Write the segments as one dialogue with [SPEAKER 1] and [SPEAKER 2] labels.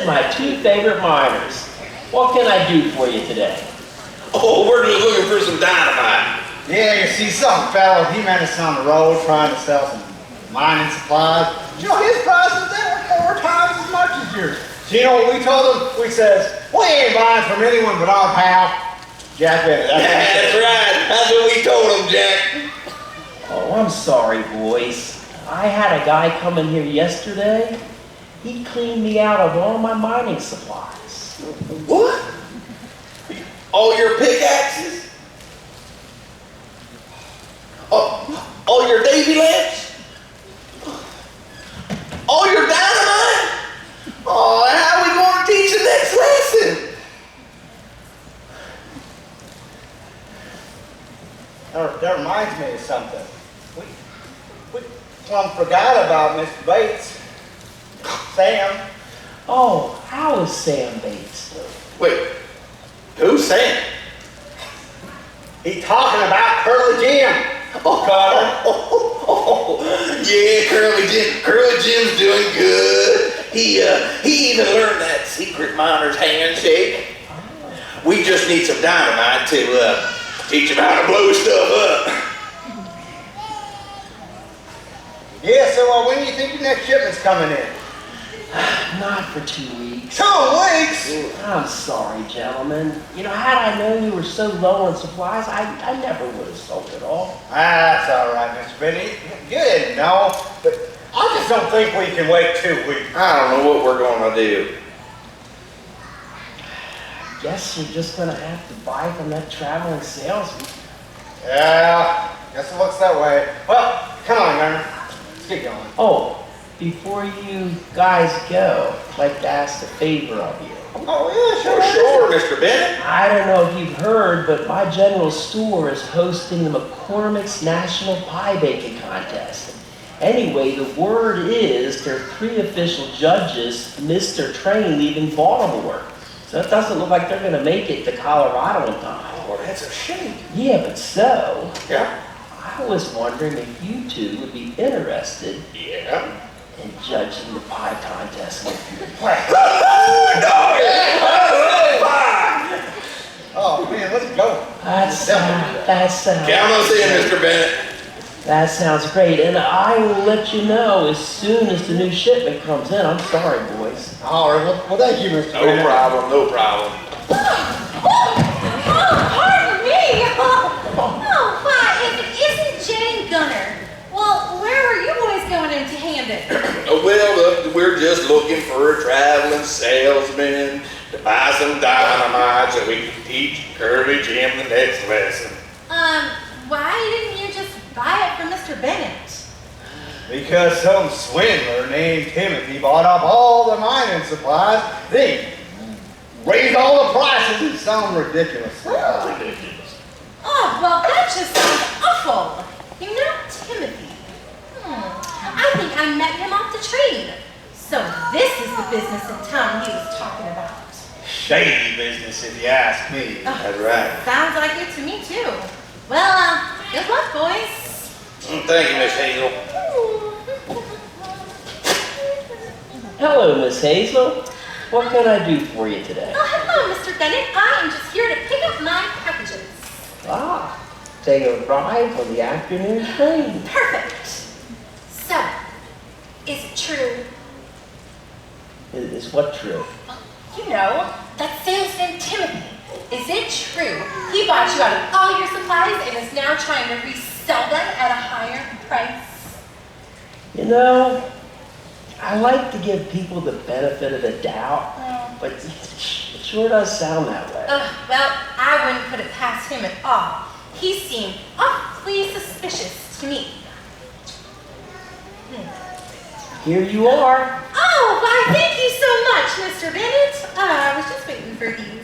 [SPEAKER 1] Bennett, my two favorite miners. What can I do for you today?
[SPEAKER 2] Oh, we're just looking for some dynamite.
[SPEAKER 3] Yeah, you see, some fellow, he met us on the road trying to sell some mining supplies. You know, his prices, they were 4 times as much as yours. So you know what we told him? We says, we ain't buying from anyone but our pal, Jack Bennett.
[SPEAKER 2] That's right. That's what we told him, Jack.
[SPEAKER 1] Oh, I'm sorry, boys. I had a guy come in here yesterday. He cleaned me out of all my mining supplies.
[SPEAKER 2] What? All your pickaxes? All your davy lamps? All your dynamite? Oh, how are we going to teach the next lesson?
[SPEAKER 3] That reminds me of something. We plumb forgot about Mr. Bates. Sam.
[SPEAKER 1] Oh, how is Sam Bates doing?
[SPEAKER 2] Wait, who's Sam?
[SPEAKER 3] He talking about Curly Jim.
[SPEAKER 2] Yeah, Curly Jim. Curly Jim's doing good. He even learned that secret miner's handshake. We just need some dynamite to teach him how to blow stuff up.
[SPEAKER 3] Yeah, so when do you think the next shipment's coming in?
[SPEAKER 1] Not for 2 weeks.
[SPEAKER 3] 2 weeks?
[SPEAKER 1] I'm sorry, gentlemen. You know, had I known you were so low on supplies, I never would have sold it all.
[SPEAKER 3] That's all right, Mr. Benny. You didn't know, but I just don't think we can wait 2 weeks.
[SPEAKER 2] I don't know what we're going to do.
[SPEAKER 1] Guess you're just gonna have to buy from that traveling salesman.
[SPEAKER 3] Yeah, guess it looks that way. Well, come on, Gunner. Let's get going.
[SPEAKER 1] Oh, before you guys go, I'd like to ask a favor of you.
[SPEAKER 3] Oh, yeah,
[SPEAKER 2] Sure, Mr. Bennett.
[SPEAKER 1] I don't know if you've heard, but my general store is hosting the McCormick's National Pie Baking Contest. Anyway, the word is there are 3 official judges missed their train leaving Baltimore. So it doesn't look like they're going to make it to Colorado in time.
[SPEAKER 2] Oh, that's a shame.
[SPEAKER 1] Yeah, but so,
[SPEAKER 2] Yeah.
[SPEAKER 1] I was wondering if you two would be interested
[SPEAKER 2] Yeah.
[SPEAKER 1] in judging the pie contest with me.
[SPEAKER 3] Oh, man, let's go.
[SPEAKER 1] That sounds
[SPEAKER 2] Count on seeing Mr. Bennett.
[SPEAKER 1] That sounds great, and I will let you know as soon as the new shipment comes in. I'm sorry, boys.
[SPEAKER 3] All right, well thank you, Mr. Bennett.
[SPEAKER 2] No problem.
[SPEAKER 4] Pardon me! Oh, why, if it isn't Jane Gunner. Well, where were you boys going empty-handed?
[SPEAKER 2] Well, we're just looking for a traveling salesman to buy some dynamite so we can teach Curly Jim the next lesson.
[SPEAKER 4] Why didn't you just buy it from Mr. Bennett?
[SPEAKER 3] Because some swindler named Timothy bought up all the mining supplies. They raised all the prices and some ridiculous.
[SPEAKER 2] Ridiculous.
[SPEAKER 4] Oh, well, that just sounds awful. You know Timothy. I think I met him off the train. So this is the business in town he was talking about.
[SPEAKER 3] Shady business, if you ask me.
[SPEAKER 2] That's right.
[SPEAKER 4] Sounds like it to me, too. Well, good luck, boys.
[SPEAKER 2] Thank you, Miss Hazel.
[SPEAKER 1] Hello, Miss Hazel. What can I do for you today?
[SPEAKER 4] Oh, hello, Mr. Bennett. I am just here to pick up my packages.
[SPEAKER 1] Ah, they arrived on the afternoon train.
[SPEAKER 4] Perfect. So, is it true?
[SPEAKER 1] Is what true?
[SPEAKER 4] You know, that salesman Timothy. Is it true he bought you out of all your supplies and is now trying to resell them at a higher price?
[SPEAKER 1] You know, I like to give people the benefit of the doubt, but it sure does sound that way.
[SPEAKER 4] Well, I wouldn't put it past him at all. He seemed awfully suspicious to me.
[SPEAKER 1] Here you are.
[SPEAKER 4] Oh, why, thank you so much, Mr. Bennett. I was just waiting for these.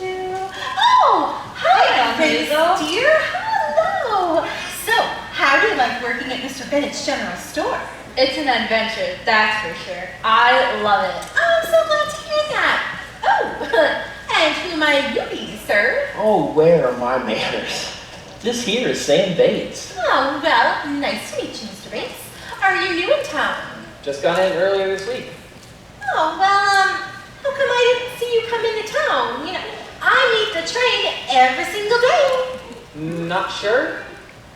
[SPEAKER 4] Okay, oh, hi,
[SPEAKER 5] Hazel.
[SPEAKER 4] dear. Hello. So, how do you like working at Mr. Bennett's general store?
[SPEAKER 5] It's an adventure, that's for sure. I love it.
[SPEAKER 4] Oh, I'm so glad to hear that. Oh, and who might you be, sir?
[SPEAKER 1] Oh, where are my manners? This here is Sam Bates.
[SPEAKER 4] Oh, well, nice to meet you, Mr. Bates. Are you new in town?
[SPEAKER 6] Just got in earlier this week.
[SPEAKER 4] Oh, well, how come I didn't see you come into town? I meet the train every single day.
[SPEAKER 6] Not sure?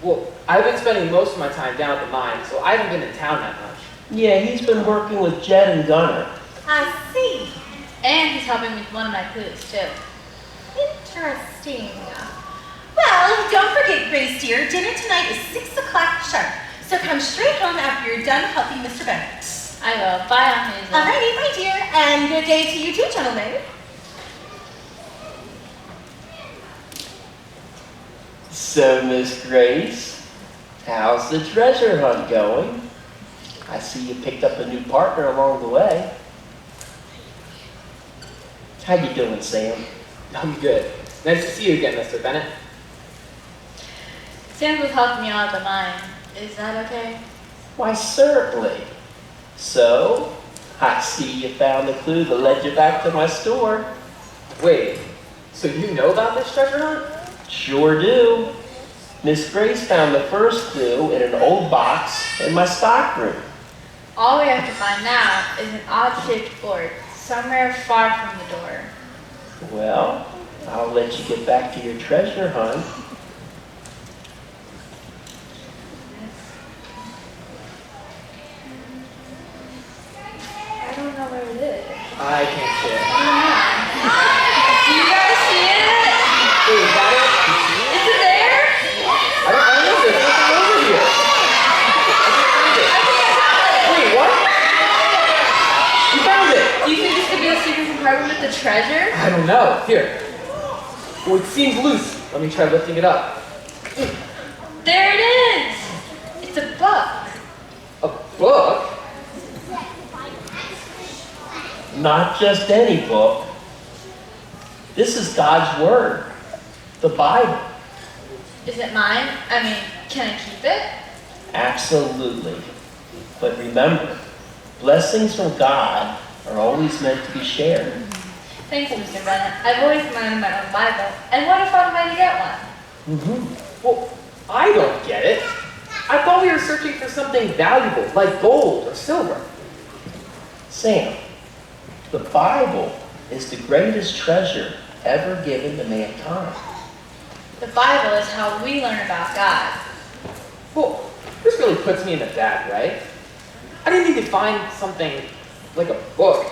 [SPEAKER 6] Well, I've been spending most of my time down at the mine, so I haven't been in town that much.
[SPEAKER 1] Yeah, he's been working with Jed and Gunner.
[SPEAKER 4] I see.
[SPEAKER 5] And he's helping with one of my clues, too.
[SPEAKER 4] Interesting. Well, don't forget, Grace dear, dinner tonight is 6 o'clock sharp. So come straight home after you're done helping Mr. Bennett.
[SPEAKER 5] I will. Bye, Aunt Hazel.
[SPEAKER 4] Alrighty, my dear, and good day to you too, gentlemen.
[SPEAKER 1] So, Miss Grace, how's the treasure hunt going? I see you picked up a new partner along the way. How you doing, Sam?
[SPEAKER 6] I'm good. Nice to see you again, Mr. Bennett.
[SPEAKER 5] Sam was helping me out at the mine. Is that okay?
[SPEAKER 1] Why, certainly. So, I see you found the clue that led you back to my store.
[SPEAKER 6] Wait, so you know about this treasure hunt?
[SPEAKER 1] Sure do. Miss Grace found the first clue in an old box in my stock room.
[SPEAKER 5] All we have to find now is an odd-shaped board somewhere far from the door.
[SPEAKER 1] Well, I'll let you get back to your treasure hunt.
[SPEAKER 5] I don't know where it is.
[SPEAKER 6] I can't see it.
[SPEAKER 5] Do you guys see it?
[SPEAKER 6] Wait, is that it? You see it?
[SPEAKER 5] Is it there?
[SPEAKER 6] I don't know. There's nothing over here. Wait, what? You found it!
[SPEAKER 5] Do you think this could be the secret compartment with the treasure?
[SPEAKER 6] I don't know. Here. Well, it seems loose. Let me try lifting it up.
[SPEAKER 5] There it is! It's a book.
[SPEAKER 6] A book?
[SPEAKER 1] Not just any book. This is God's Word, the Bible.
[SPEAKER 5] Is it mine? I mean, can I keep it?
[SPEAKER 1] Absolutely. But remember, blessings from God are always meant to be shared.
[SPEAKER 5] Thanks, Mr. Bennett. I've always wanted my own Bible. And what a fun way to get one.
[SPEAKER 6] Well, I don't get it. I thought we were searching for something valuable, like gold or silver.
[SPEAKER 1] Sam, the Bible is the greatest treasure ever given to mankind.
[SPEAKER 5] The Bible is how we learn about God.
[SPEAKER 6] Well, this really puts me in a bad way. I didn't need to find something like a book.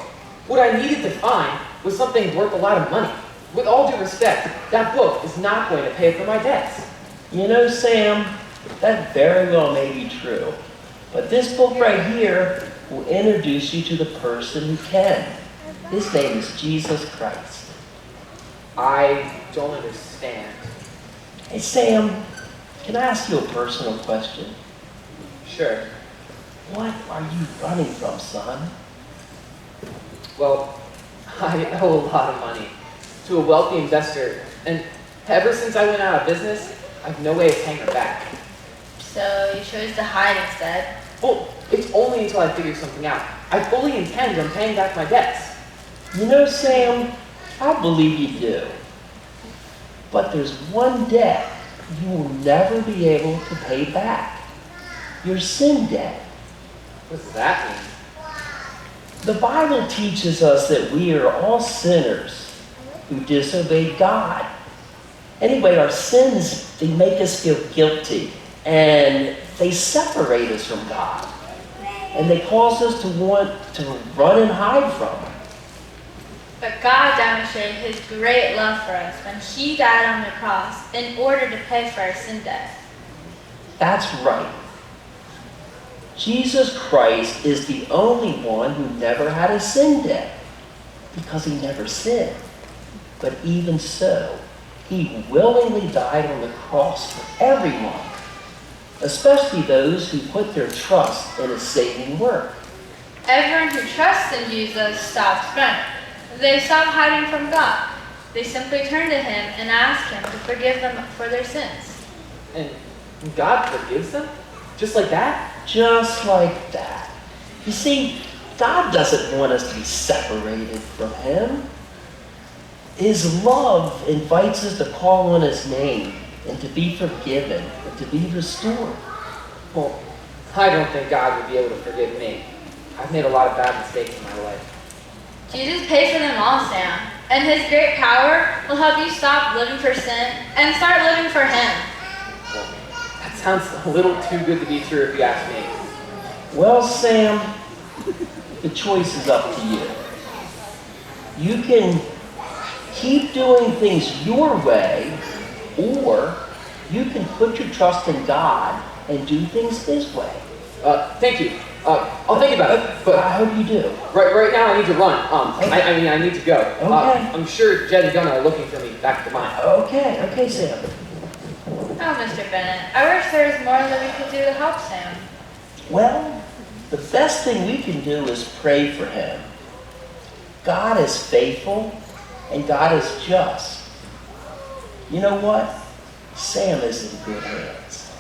[SPEAKER 6] What I needed to find was something worth a lot of money. With all due respect, that book is not going to pay for my debts.
[SPEAKER 1] You know, Sam, that very well may be true. But this book right here will introduce you to the person who can. His name is Jesus Christ.
[SPEAKER 6] I don't understand.
[SPEAKER 1] Hey, Sam, can I ask you a personal question?
[SPEAKER 6] Sure.
[SPEAKER 1] What are you running from, son?
[SPEAKER 6] Well, I owe a lot of money to a wealthy investor, and ever since I went out of business, I have no way of paying her back.
[SPEAKER 5] So you chose to hide instead?
[SPEAKER 6] Well, it's only until I figure something out. I fully intend on paying back my debts.
[SPEAKER 1] You know, Sam, I believe you do. But there's one debt you will never be able to pay back. Your sin debt.
[SPEAKER 6] What does that mean?
[SPEAKER 1] The Bible teaches us that we are all sinners who disobeyed God. Anyway, our sins, they make us feel guilty, and they separate us from God. And they cause us to want to run and hide from Him.
[SPEAKER 5] But God demonstrated His great love for us when He died on the cross in order to pay for our sin debt.
[SPEAKER 1] That's right. Jesus Christ is the only one who never had a sin debt because He never sinned. But even so, He willingly died on the cross for everyone, especially those who put their trust in His saving work.
[SPEAKER 5] Everyone who trusts in Jesus stops running. They stop hiding from God. They simply turn to Him and ask Him to forgive them for their sins.
[SPEAKER 6] And God forgives them? Just like that?
[SPEAKER 1] Just like that. You see, God doesn't want us to be separated from Him. His love invites us to call on His name and to be forgiven and to be restored.
[SPEAKER 6] Well, I don't think God would be able to forgive me. I've made a lot of bad mistakes in my life.
[SPEAKER 5] Jesus paid for them all, Sam. And his great power will help you stop living for sin and start living for him.
[SPEAKER 6] That sounds a little too good to be true if you ask me.
[SPEAKER 1] Well, Sam, the choice is up to you. You can keep doing things your way, or you can put your trust in God and do things his way.
[SPEAKER 6] Thank you. I'll think about it. But
[SPEAKER 1] I hope you do.
[SPEAKER 6] right now I need to run.
[SPEAKER 1] Okay.
[SPEAKER 6] I need to go.
[SPEAKER 1] Okay.
[SPEAKER 6] I'm sure Jed and Gunnar are looking for me back at the mine.
[SPEAKER 1] Okay, Sam.
[SPEAKER 5] Oh, Mr. Bennett, I wish there was more that we could do to help Sam.
[SPEAKER 1] Well, the best thing we can do is pray for him. God is faithful and God is just. You know what? Sam is in good hands.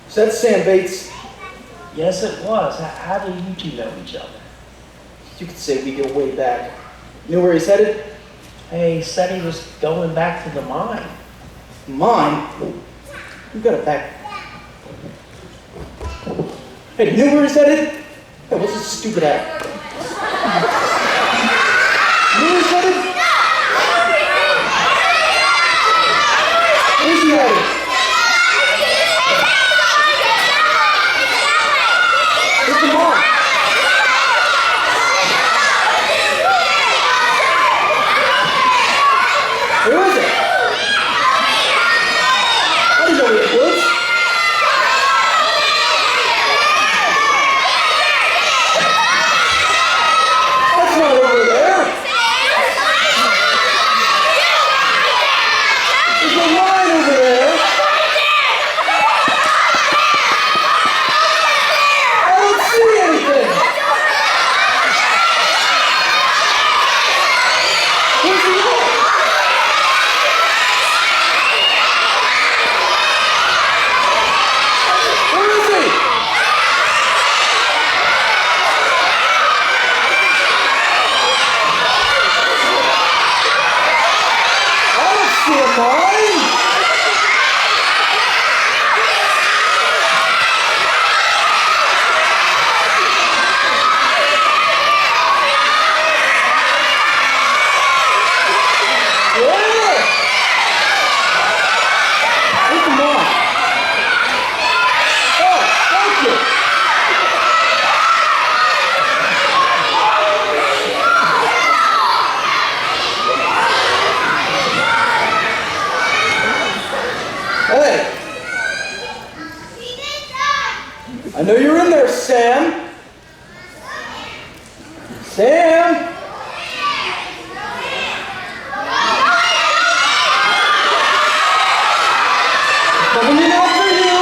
[SPEAKER 7] Is that Sam Bates?
[SPEAKER 1] Yes, it was. How do you two know each other?
[SPEAKER 7] You could say we go way back. You know where he's headed?
[SPEAKER 1] Hey, he said he was going back to the mine.
[SPEAKER 7] Mine? You got it back. Hey, you know where he's headed? Hey, what's this stupid act? You know where he's headed? Where's he headed? Where's the mom? Where is it? I didn't know where it was. That's not over there. There's a line over there. I don't see anything. Where's he going? Where is he? I don't see a mine. Where? Where's the mine? Oh, thank you. Hey! I know you're in there, Sam. Sam! Coming in after you!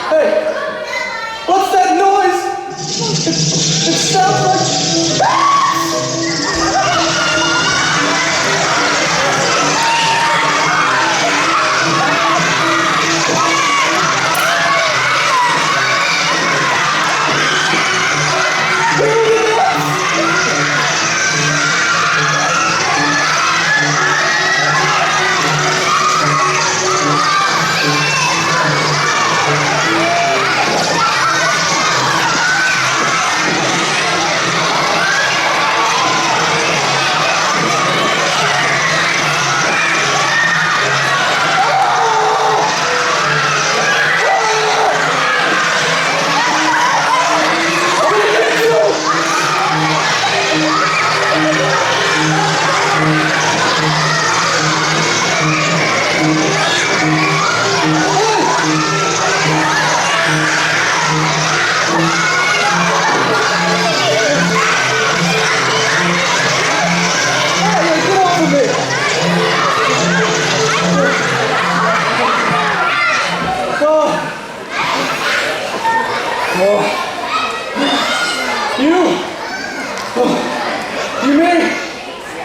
[SPEAKER 7] Hey! What's that noise? It sounds like...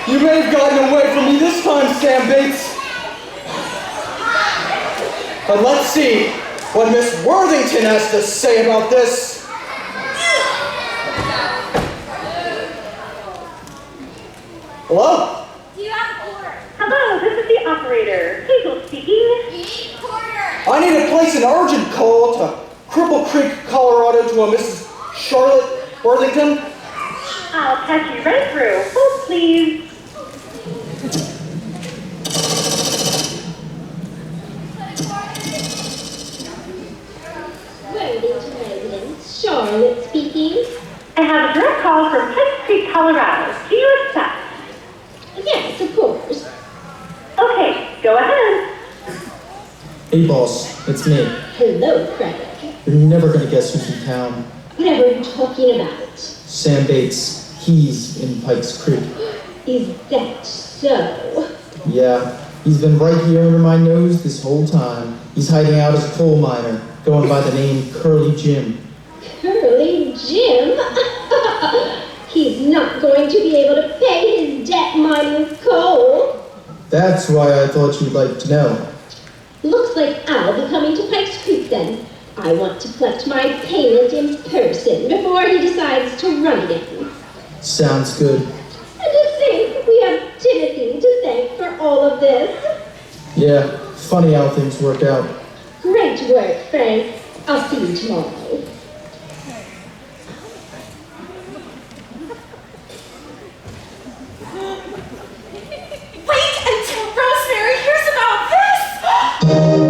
[SPEAKER 7] You may have gotten away from me this time, Sam Bates. But let's see what Miss Worthington has to say about this. Hello?
[SPEAKER 8] Do you have a quarter? Hello, this is the operator. Hazel speaking. You need quarter.
[SPEAKER 7] place an urgent call to Cripple Creek, Colorado to a Mrs. Charlotte Worthington?
[SPEAKER 8] I'll patch you right through. Hold, please.
[SPEAKER 9] Worthington residence, Charlotte speaking.
[SPEAKER 8] I have a direct call from Pikes Creek, Colorado. Do you accept?
[SPEAKER 9] Yes, of course.
[SPEAKER 8] Okay, go ahead.
[SPEAKER 10] Hey boss, it's me.
[SPEAKER 9] Hello, Craig.
[SPEAKER 10] You're never gonna guess who's in town.
[SPEAKER 9] What are you talking about?
[SPEAKER 10] Sam Bates. He's in Pikes Creek.
[SPEAKER 9] Is that so?
[SPEAKER 10] Yeah, he's been right here under my nose this whole time. He's hiding out as a coal miner, going by the name Curly Jim.
[SPEAKER 9] Curly Jim? He's not going to be able to pay his debt mining coal.
[SPEAKER 10] That's why I thought you'd like to know.
[SPEAKER 9] Looks like I'll be coming to Pikes Creek then. I want to collect my payment in person before he decides to run again.
[SPEAKER 10] Sounds good.
[SPEAKER 9] And to think we have Timothy to thank for all of this.
[SPEAKER 10] Yeah, funny how things work out.
[SPEAKER 9] Great work, Frank. I'll see you tomorrow.
[SPEAKER 4] Wait until Rosemary hears about this!